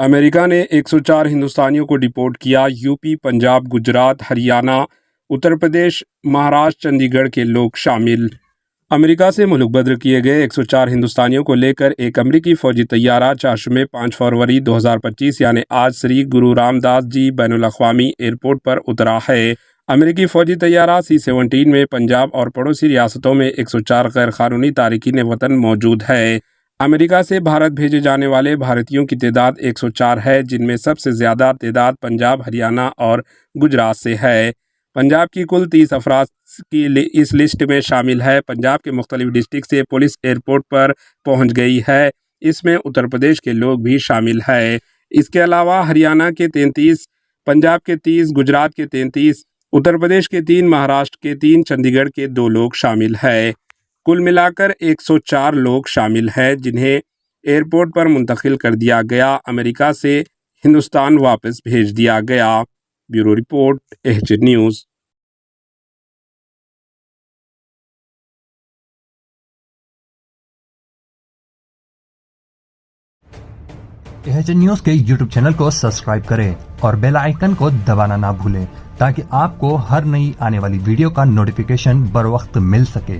America ने 104 हिंदुस्तानियों को deport किया। यूपी, पंजाब, गुजरात, हरियाणा, उत्तर प्रदेश, महाराष्ट्र, चंडीगढ़ के लोग शामिल। अमेरिका से मुल्क बदर किए गए 104 हिंदुस्तानियों को लेकर एक अमेरिकी फौजी तैयारा चाशु में 5 फरवरी 2025 यानी आज श्री गुरु रामदास जी बैनुल अक़वामी एयरपोर्ट पर उतरा है। अमेरिकी फौजी तैयारा C-17 में पंजाब और पड़ोसी रियासतों में 104 गैर कानूनी तारकीन वतन मौजूद है। अमेरिका से भारत भेजे जाने वाले भारतीयों की तादाद 104 है, जिनमें सबसे ज़्यादा तादाद पंजाब, हरियाणा और गुजरात से है। पंजाब की कुल 30 अफराद की इस लिस्ट में शामिल है। पंजाब के मुख्तलिफ डिस्ट्रिक्ट से पुलिस एयरपोर्ट पर पहुंच गई है। इसमें उत्तर प्रदेश के लोग भी शामिल है। इसके अलावा हरियाणा के 33, पंजाब के 30, गुजरात के 33, उत्तर प्रदेश के 3, महाराष्ट्र के 3, चंडीगढ़ के 2 लोग शामिल है। कुल मिलाकर 104 लोग शामिल हैं, जिन्हें एयरपोर्ट पर मुंतकिल कर दिया गया। अमेरिका से हिंदुस्तान वापस भेज दिया गया। Bureau report, H news. H news के यूट्यूब चैनल को सब्सक्राइब करें और बेल आइकन को दबाना ना भूलें ताकि आपको हर नई आने वाली वीडियो का नोटिफिकेशन बर वक्त मिल सके।